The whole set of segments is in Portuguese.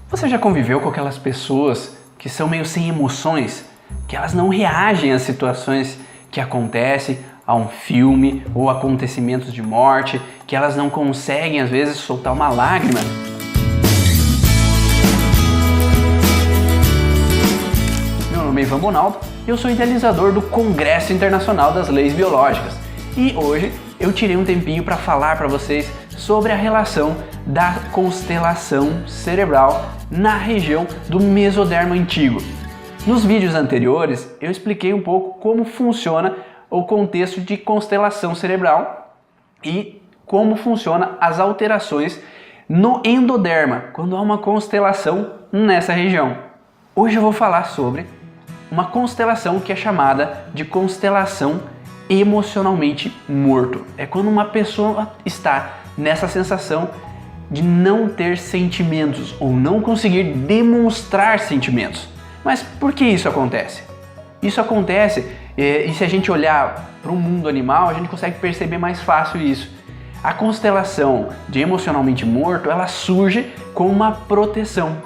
Você já conviveu com aquelas pessoas que são meio sem emoções, que elas não reagem às situações que acontecem, a um filme ou acontecimentos de morte, que elas não conseguem às vezes soltar uma lágrima? Meu nome é Ivan Bonaldo e eu sou idealizador do Congresso Internacional das Leis Biológicas. E hoje eu tirei um tempinho para falar para vocês sobre a relação da constelação cerebral na região do mesodermo antigo. Nos vídeos anteriores eu expliquei um pouco como funciona o contexto de constelação cerebral e como funciona as alterações no endoderma quando há uma constelação nessa região. Hoje eu vou falar sobre uma constelação que é chamada de constelação emocionalmente morto. É quando uma pessoa está nessa sensação de não ter sentimentos ou não conseguir demonstrar sentimentos. Mas por que isso acontece? Isso acontece e se a gente olhar para o mundo animal, a gente consegue perceber mais fácil isso. A constelação de emocionalmente morto, ela surge como uma proteção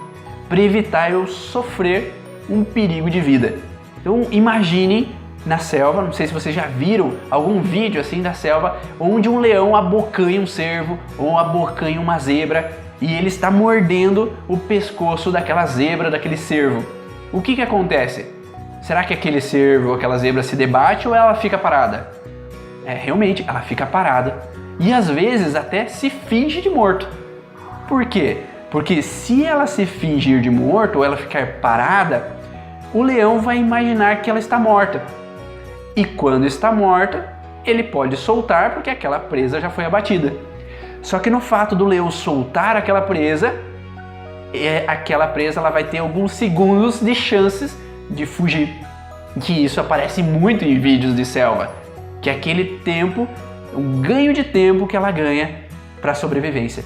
para evitar eu sofrer um perigo de vida. Então imagine na selva, não sei se vocês já viram algum vídeo assim da selva, onde um leão abocanha um cervo ou abocanha uma zebra e ele está mordendo o pescoço daquela zebra, daquele cervo. O que acontece? Será que aquele cervo ou aquela zebra se debate ou ela fica parada? Realmente, ela fica parada e às vezes até se finge de morto. Por quê? Porque se ela se fingir de morto ou ela ficar parada, o leão vai imaginar que ela está morta. E quando está morta, ele pode soltar porque aquela presa já foi abatida. Só que no fato do leão soltar aquela presa ela vai ter alguns segundos de chances de fugir. Que isso aparece muito em vídeos de selva. Que é aquele tempo, o ganho de tempo que ela ganha para a sobrevivência.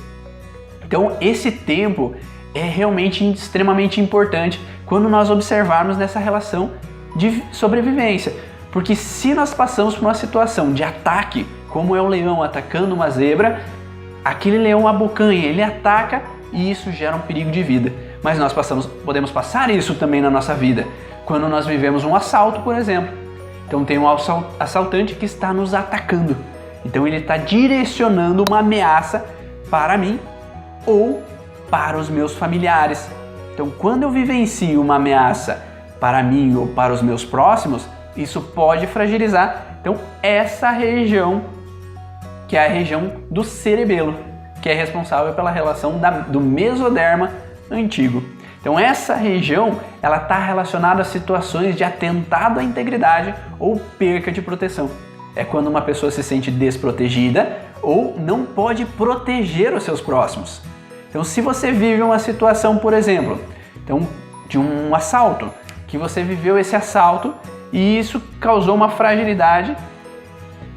Então esse tempo é realmente extremamente importante quando nós observarmos nessa relação de sobrevivência. Porque se nós passamos por uma situação de ataque, como é o leão atacando uma zebra, aquele leão abocanha, ele ataca e isso gera um perigo de vida. Mas nós podemos passar isso também na nossa vida, quando nós vivemos um assalto, por exemplo. Então tem um assaltante que está nos atacando. Então ele está direcionando uma ameaça para mim ou para os meus familiares. Então quando eu vivencio uma ameaça para mim ou para os meus próximos, isso pode fragilizar então essa região, que é a região do cerebelo, que é responsável pela relação do mesoderma antigo. Então essa região ela está relacionada a situações de atentado à integridade ou perca de proteção. É quando uma pessoa se sente desprotegida ou não pode proteger os seus próximos. Então se você vive uma situação, por exemplo, de um assalto, que você viveu esse assalto e isso causou uma fragilidade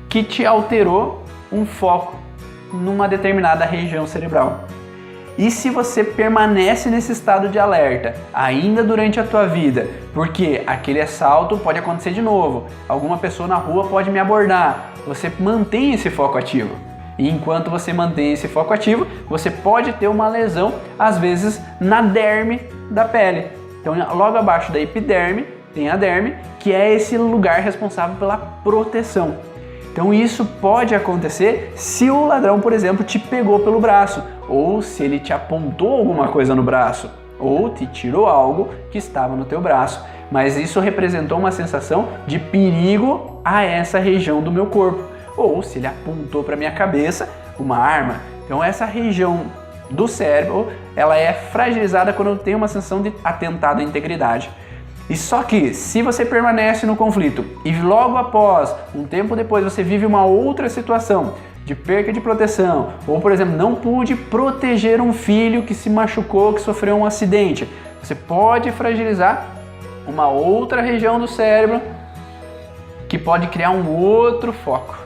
que te alterou um foco numa determinada região cerebral. E se você permanece nesse estado de alerta ainda durante a tua vida, porque aquele assalto pode acontecer de novo, alguma pessoa na rua pode me abordar, você mantém esse foco ativo. E enquanto você mantém esse foco ativo, você pode ter uma lesão, às vezes, na derme da pele. Então, logo abaixo da epiderme, tem a derme, que é esse lugar responsável pela proteção. Então isso pode acontecer se o ladrão, por exemplo, te pegou pelo braço, ou se ele te apontou alguma coisa no braço, ou te tirou algo que estava no teu braço. Mas isso representou uma sensação de perigo a essa região do meu corpo. Ou se ele apontou para minha cabeça uma arma. Então essa região do cérebro, ela é fragilizada quando eu tenho uma sensação de atentado à integridade. E só que se você permanece no conflito e logo após, um tempo depois, você vive uma outra situação de perca de proteção, ou por exemplo, não pude proteger um filho que se machucou, que sofreu um acidente, você pode fragilizar uma outra região do cérebro que pode criar um outro foco.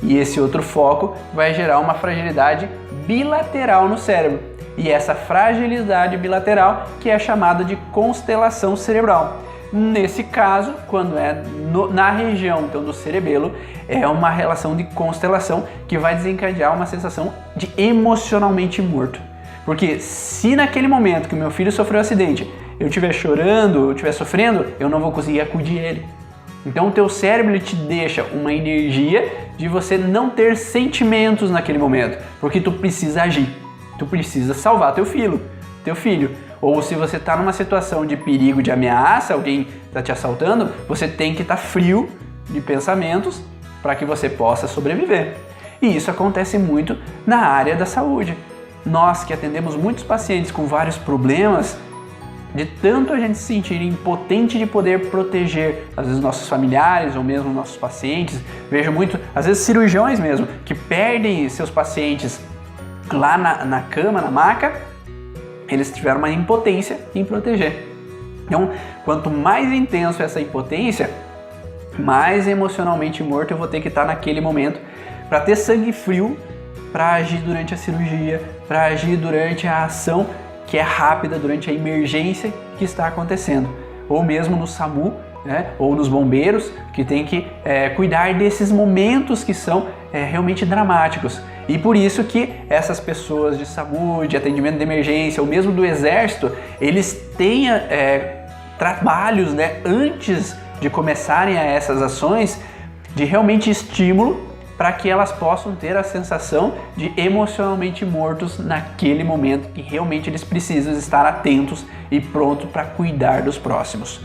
E esse outro foco vai gerar uma fragilidade bilateral no cérebro. E essa fragilidade bilateral que é chamada de constelação cerebral. Nesse caso, quando é na região então, do cerebelo, é uma relação de constelação que vai desencadear uma sensação de emocionalmente morto. Porque se naquele momento que o meu filho sofreu um acidente, eu estiver chorando, eu estiver sofrendo, eu não vou conseguir acudir ele. Então o teu cérebro ele te deixa uma energia de você não ter sentimentos naquele momento, porque tu precisa agir, tu precisa salvar teu filho. Ou se você está numa situação de perigo, de ameaça, alguém está te assaltando, você tem que estar frio de pensamentos para que você possa sobreviver. E isso acontece muito na área da saúde. Nós que atendemos muitos pacientes com vários problemas, de tanto a gente se sentir impotente de poder proteger, às vezes, nossos familiares ou mesmo nossos pacientes. Vejo muito, às vezes, cirurgiões mesmo, que perdem seus pacientes lá na cama, na maca, eles tiveram uma impotência em proteger. Então, quanto mais intenso essa impotência, mais emocionalmente morto eu vou ter que estar naquele momento para ter sangue frio, para agir durante a cirurgia, para agir durante a ação que é rápida, durante a emergência que está acontecendo. Ou mesmo no SAMU, né? Ou nos bombeiros, que tem que cuidar desses momentos que são realmente dramáticos. E por isso que essas pessoas de SAMU, de atendimento de emergência, ou mesmo do Exército, eles têm trabalhos, né, antes de começarem a essas ações, de realmente estímulo para que elas possam ter a sensação de emocionalmente mortos naquele momento que realmente eles precisam estar atentos e prontos para cuidar dos próximos.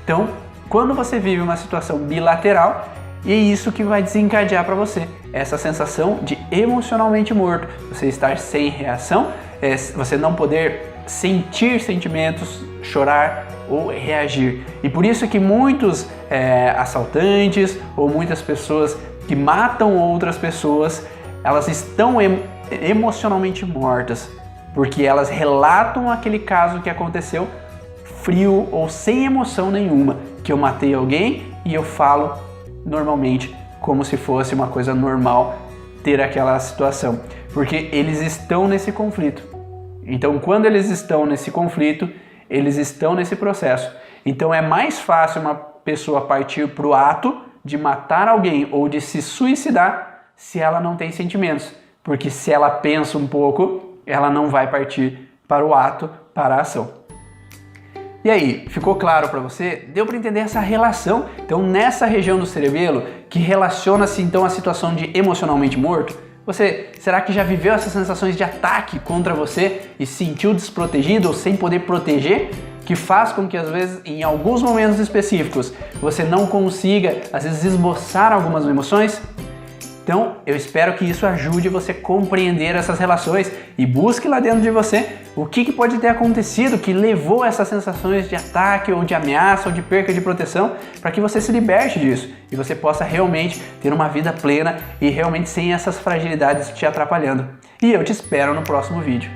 Então, quando você vive uma situação bilateral, é isso que vai desencadear para você essa sensação de emocionalmente morto, você estar sem reação, você não poder sentir sentimentos, chorar ou reagir. E por isso que muitos assaltantes ou muitas pessoas que matam outras pessoas, elas estão emocionalmente mortas, porque elas relatam aquele caso que aconteceu frio ou sem emoção nenhuma, que eu matei alguém e eu falo normalmente como se fosse uma coisa normal ter aquela situação, porque eles estão nesse conflito. Então, quando eles estão nesse conflito, eles estão nesse processo. Então é mais fácil uma pessoa partir para o ato de matar alguém ou de se suicidar se ela não tem sentimentos. Porque se ela pensa um pouco, ela não vai partir para o ato, para a ação. E aí, ficou claro para você? Deu para entender essa relação? Então, nessa região do cerebelo, que relaciona-se então a situação de emocionalmente morto, você, será que já viveu essas sensações de ataque contra você e se sentiu desprotegido ou sem poder proteger? Que faz com que, às vezes, em alguns momentos específicos, você não consiga, às vezes, esboçar algumas emoções? Então, eu espero que isso ajude você a compreender essas relações e busque lá dentro de você o que pode ter acontecido que levou a essas sensações de ataque ou de ameaça ou de perca de proteção, para que você se liberte disso e você possa realmente ter uma vida plena e realmente sem essas fragilidades te atrapalhando. E eu te espero no próximo vídeo.